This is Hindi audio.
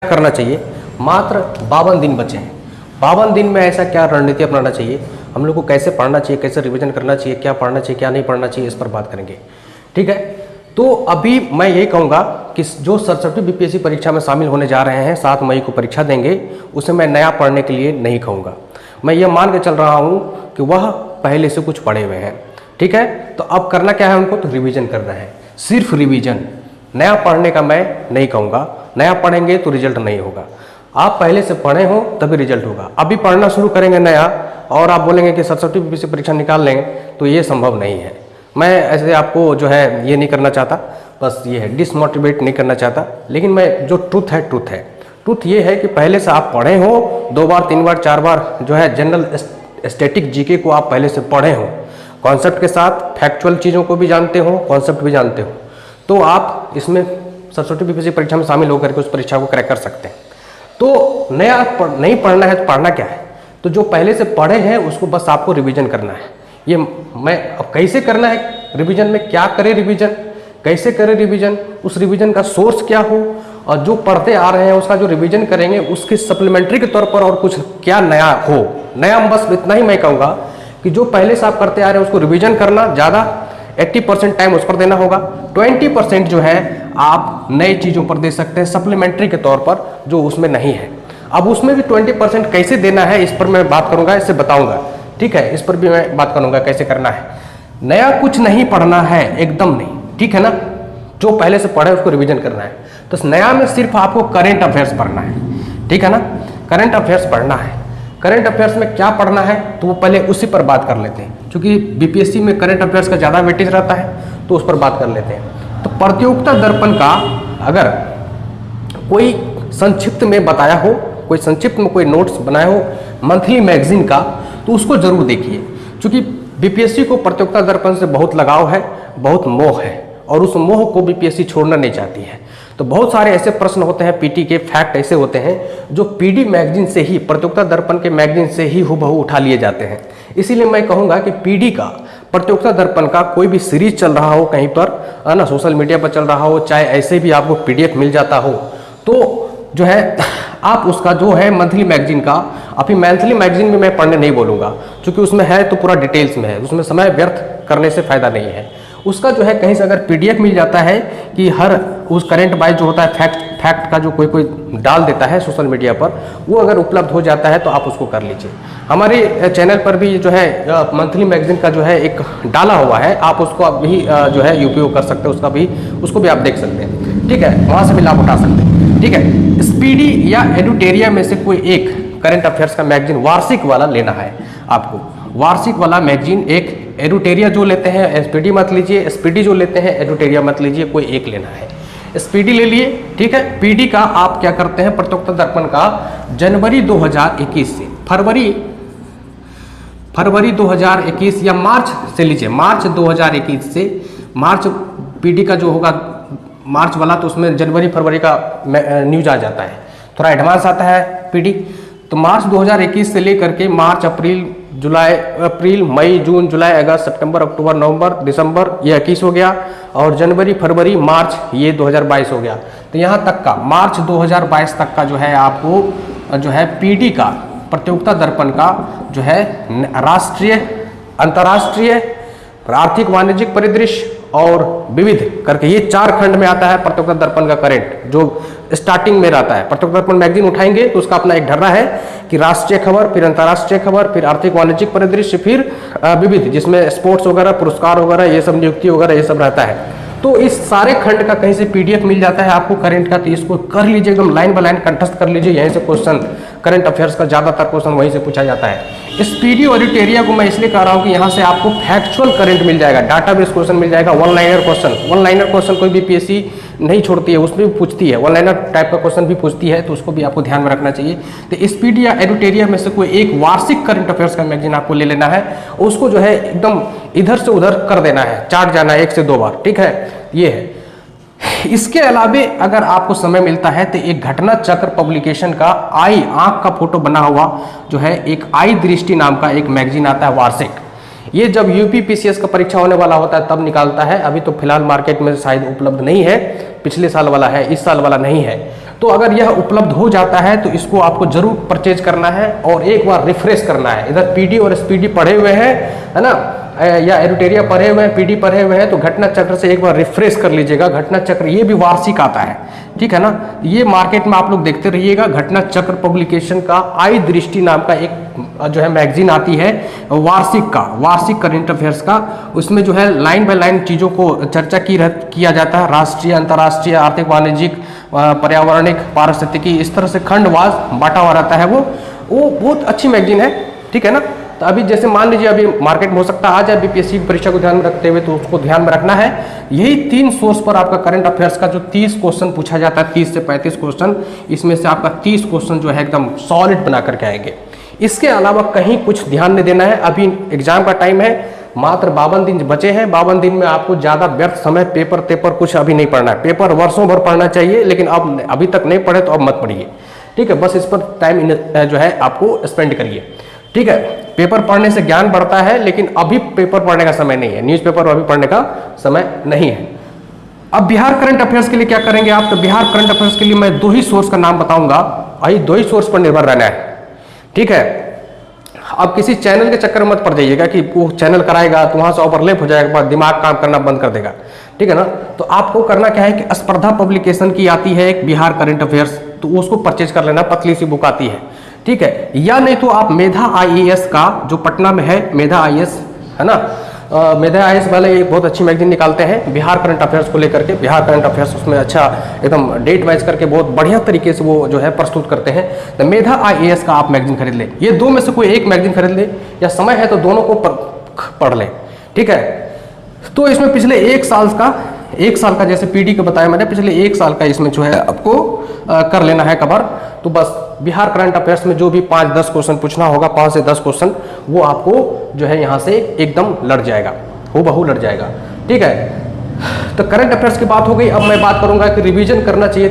करना चाहिए। मात्र 52 दिन बचे हैं। 52 दिन में ऐसा क्या रणनीति अपनाना चाहिए, हम लोग को कैसे पढ़ना चाहिए, कैसे रिवीजन करना चाहिए, क्या पढ़ना चाहिए क्या नहीं पढ़ना चाहिए, इस पर बात करेंगे। ठीक है, तो अभी मैं ये कहूँगा कि जो सरस्वती बीपीएससी परीक्षा में शामिल होने जा रहे हैं, 7 मई को परीक्षा देंगे, उसे मैं नया पढ़ने के लिए नहीं कहूँगा। मैं ये मान के चल रहा हूँ कि वह पहले से कुछ पढ़े हुए हैं। ठीक है, तो अब करना क्या है उनको, तो रिवीजन करना है, सिर्फ रिवीजन। नया पढ़ने का मैं नहीं कहूँगा, नया पढ़ेंगे तो रिजल्ट नहीं होगा। आप पहले से पढ़े हो तभी रिजल्ट होगा। अभी पढ़ना शुरू करेंगे नया और आप बोलेंगे कि सरस्वती बीपीएससी परीक्षा निकाल लेंगे, तो ये संभव नहीं है। मैं ऐसे आपको जो है ये नहीं करना चाहता, बस ये है डिसमोटिवेट नहीं करना चाहता। लेकिन मैं जो ट्रूथ है ट्रूथ ये है कि पहले से आप पढ़े हो, 2 बार 3 बार 4 बार जो है जनरल स्टैटिक जीके को आप पहले से पढ़े हो, कॉन्सेप्ट के साथ फैक्चुअल चीज़ों को भी जानते हो, कॉन्सेप्ट भी जानते हो, तो आप इसमें सरस्वती बीपीएससी परीक्षा में शामिल होकर के उस परीक्षा को क्रैक कर सकते हैं। तो नया नहीं पढ़ना है तो पढ़ना क्या है, तो जो पहले से पढ़े हैं उसको बस आपको रिवीजन करना है। ये मैं अब कैसे करना है रिवीजन, में क्या करें रिवीजन, कैसे करें रिवीजन, उस रिवीजन का सोर्स क्या हो, और जो पढ़ते आ रहे हैं उसका जो रिवीजन करेंगे उसके सप्लीमेंट्री के तौर पर और कुछ क्या नया हो। नया बस इतना ही मैं कहूँगा कि जो पहले से आप करते आ रहे हैं उसको रिवीजन करना ज़्यादा, 80% टाइम उस पर देना होगा, 20% जो है आप नई चीज़ों पर दे सकते हैं सप्लीमेंट्री के तौर पर जो उसमें नहीं है। अब उसमें भी 20% कैसे देना है इस पर मैं बात करूँगा, इससे बताऊँगा। ठीक है, इस पर भी मैं बात करूँगा कैसे करना है। नया कुछ नहीं पढ़ना है, एकदम नहीं, ठीक है ना। जो पहले से पढ़े उसको रिवीजन करना है। तो नया में सिर्फ आपको करेंट अफेयर्स पढ़ना है, ठीक है ना, करेंट अफेयर्स पढ़ना है। करंट अफेयर्स में क्या पढ़ना है तो वो पहले उसी पर बात कर लेते हैं, क्योंकि बीपीएससी में करंट अफेयर्स का ज़्यादा वेटेज रहता है, तो उस पर बात कर लेते हैं। तो प्रतियोगिता दर्पण का अगर कोई संक्षिप्त में बताया हो, कोई संक्षिप्त में कोई नोट्स बनाया हो मंथली मैगजीन का, तो उसको जरूर देखिए, क्योंकि बीपीएससी को प्रतियोगिता दर्पण से बहुत लगाव है, बहुत मोह है, और उस मोह को बीपीएससी छोड़ना नहीं चाहती है। तो बहुत सारे ऐसे प्रश्न होते हैं, पीटी के फैक्ट ऐसे होते हैं जो पीडी मैगजीन से ही, प्रतियोगिता दर्पण के मैगजीन से ही हूबहू उठा लिए जाते हैं। इसीलिए मैं कहूँगा कि पीडी का, प्रतियोगिता दर्पण का कोई भी सीरीज चल रहा हो कहीं पर, है ना, सोशल मीडिया पर चल रहा हो, चाहे ऐसे भी आपको पीडीएफ मिल जाता हो, तो जो है आप उसका जो है मंथली मैगजीन का, अभी मंथली मैगजीन में मैं पढ़ने नहीं बोलूँगा, क्योंकि उसमें है तो पूरा डिटेल्स में है, उसमें समय व्यर्थ करने से फ़ायदा नहीं है। उसका जो है कहीं से अगर पीडीएफ मिल जाता है कि हर उस करंट बाय जो होता है फैक्ट का जो कोई डाल देता है सोशल मीडिया पर, वो अगर उपलब्ध हो जाता है तो आप उसको कर लीजिए। हमारे चैनल पर भी जो है मंथली मैगजीन का जो है एक डाला हुआ है, आप उसको अभी जो है उपयोग कर सकते हैं, उसको भी आप देख सकते हैं। ठीक है, वहाँ से भी लाभ उठा सकते हैं। ठीक है, स्पीडी या एडुटेरिया में से कोई एक करंट अफेयर्स का मैगजीन वार्षिक वाला लेना है आपको। वार्षिक वाला मैगजीन एक, एडुटेरिया जो लेते हैं एसपीडी मत लीजिए, स्पीडी जो लेते हैं एडुटेरिया मत लीजिए, कोई एक लेना है। स्पीडी ले लिए, ठीक है। पीडी का आप क्या करते हैं, प्रतियोगिता दर्पण का जनवरी 2021 से फरवरी 2021 या मार्च से लीजिए, मार्च 2021 से मार्च, पीडी का जो होगा मार्च वाला, तो उसमें जनवरी फरवरी का न्यूज आ जाता है, थोड़ा एडवांस आता है पीडी। तो मार्च 2021 से लेकर के मार्च, अप्रैल, मई, जून, जुलाई, अगस्त, सितंबर, अक्टूबर, नवंबर, दिसंबर, ये 21 हो गया, और जनवरी, फरवरी, मार्च, ये 2022 हो गया। तो यहाँ तक का मार्च 2022 तक का जो है आपको जो है पीडी का, प्रतियोगिता दर्पण का जो है राष्ट्रीय, अंतर्राष्ट्रीय, आर्थिक वाणिज्यिक परिदृश्य और विविध करके ये 4 खंड में आता है प्रतियोगिता दर्पण का करंट, जो स्टार्टिंग में रहता है। प्रतियोगिता दर्पण मैगजीन उठाएंगे तो उसका अपना एक ढर्रा है कि राष्ट्रीय खबर, फिर अंतर्राष्ट्रीय खबर, फिर आर्थिक वाणिज्यिक परिदृश्य, फिर विविध, जिसमें स्पोर्ट्स वगैरह, पुरस्कार वगैरह, ये सब नियुक्ति वगैरह ये सब रहता है। तो इस सारे खंड का कहीं से पीडीएफ मिल जाता है आपको करंट का, तो इसको कर लीजिए, एकदम लाइन बाय लाइन कंठस्थ कर लीजिए। यहीं से क्वेश्चन, करंट अफेयर्स का ज़्यादातर क्वेश्चन वहीं से पूछा जाता है। स्पीडी और एडुटेरिया को मैं इसलिए कह रहा हूँ कि यहाँ से आपको फैक्चुअल करंट मिल जाएगा, डाटा बेस्ड क्वेश्चन मिल जाएगा, वन लाइनर क्वेश्चन कोई भी पीएससी नहीं छोड़ती है, उसमें भी पूछती है, वन लाइनर टाइप का क्वेश्चन भी पूछती है, तो उसको भी आपको ध्यान में रखना चाहिए। तो स्पीडी या एडुटेरिया में से कोई एक वार्षिक करंट अफेयर्स का मैगजीन आपको ले लेना है, उसको जो है एकदम इधर से उधर कर देना है, चाट जाना है 1 से 2 बार, ठीक है, ये है। इसके अलावे अगर आपको समय मिलता है तो एक घटना चक्र पब्लिकेशन का आई, आंख का फोटो बना हुआ जो है एक आई दृष्टि नाम का एक मैगजीन आता है वार्षिक। ये जब यूपी पीसीएस का परीक्षा होने वाला होता है तब निकालता है, अभी तो फिलहाल मार्केट में शायद उपलब्ध नहीं है, पिछले साल वाला है, इस साल वाला नहीं है। तो अगर यह उपलब्ध हो जाता है तो इसको आपको जरूर परचेज करना है और एक बार रिफ्रेश करना है। इधर पीडी और एसपीडी पढ़े हुए हैं, है ना, या एरिटेरिया पढ़े हुए हैं, पीडी पढ़े हुए हैं, तो घटना चक्र से एक बार रिफ्रेश कर लीजिएगा। घटना चक्र ये भी वार्षिक आता है, ठीक है ना। ये मार्केट में आप लोग देखते रहिएगा। घटना चक्र पब्लिकेशन का आई दृष्टि नाम का एक जो है मैगजीन आती है वार्षिक करंट अफेयर्स का। उसमें जो है लाइन बाय लाइन चीज़ों को चर्चा किया जाता है, राष्ट्रीय, अंतर्राष्ट्रीय, आर्थिक, वाणिज्यिक, पर्यावरणिक, पारिस्थितिकी, इस तरह से खंडवार बांटा हुआ रहता है। वो बहुत अच्छी मैगजीन है, ठीक है ना। तो अभी जैसे मान लीजिए अभी मार्केट में हो सकता है आ जाए बीपीएससी की परीक्षा को ध्यान में रखते हुए, तो उसको ध्यान में रखना है। यही 3 सोर्स पर आपका करंट अफेयर्स का जो 30 क्वेश्चन पूछा जाता है, 30 से 35 क्वेश्चन, इसमें से आपका 30 क्वेश्चन जो है एकदम सॉलिड बना करके आएंगे। इसके अलावा कहीं कुछ ध्यान नहीं देना है। अभी एग्जाम का टाइम है, मात्र 52 दिन बचे हैं। 52 दिन में आपको ज़्यादा व्यर्थ समय पेपर कुछ अभी नहीं पढ़ना है। पेपर वर्षों भर पढ़ना चाहिए, लेकिन अब अभी तक नहीं पढ़े तो अब मत पढ़िए, ठीक है। बस इस पर टाइम जो है आपको स्पेंड करिए, ठीक है। पेपर पढ़ने से ज्ञान बढ़ता है, लेकिन अभी पेपर पढ़ने का समय नहीं है, न्यूज़पेपर अभी पढ़ने का समय नहीं है। अब बिहार करंट अफेयर्स के लिए क्या करेंगे आप? तो बिहार करंट अफेयर्स के लिए मैं 2 ही सोर्स का नाम बताऊंगा, वही 2 ही सोर्स पर निर्भर रहना है, ठीक है। अब किसी चैनल के चक्कर में मत पड़ जाइएगा कि वो चैनल कराएगा तो वहां से ओवरलैप हो जाएगा, दिमाग काम करना बंद कर देगा, ठीक है ना। तो आपको करना क्या है कि स्पर्धा पब्लिकेशन की आती है एक बिहार करंट अफेयर्स, तो उसको परचेज कर लेना, पतली सी बुक आती है, ठीक है। या नहीं तो आप मेधा आईएएस का, जो पटना में है मेधा आईएएस, है ना, मेधा आईएएस वाले एक बहुत अच्छी मैगजीन निकालते हैं बिहार करंट अफेयर्स को लेकर के। बिहार करंट अफेयर्स उसमें अच्छा एकदम डेट वाइज करके बहुत बढ़िया तरीके से वो जो है प्रस्तुत करते हैं। तो मेधा आईएएस का आप मैगजीन खरीद लें। ये 2 में से कोई एक मैगजीन खरीद ले, या समय है तो दोनों को पढ़ लें, ठीक है। तो इसमें पिछले 1 साल का जैसे पीडी का बताया मैंने, पिछले 1 साल का इसमें जो है आपको कर लेना है कवर। तो बस बिहार करंट अफेयर्स में जो भी 5-10 क्वेश्चन पूछना होगा, 5 से 10 क्वेश्चन, वो आपको जो है यहाँ से एकदम लड़ जाएगा, हूबहू लड़ जाएगा, ठीक है। तो करंट अफेयर्स की बात हो गई। अब मैं बात करूंगा कि रिवीजन करना चाहिए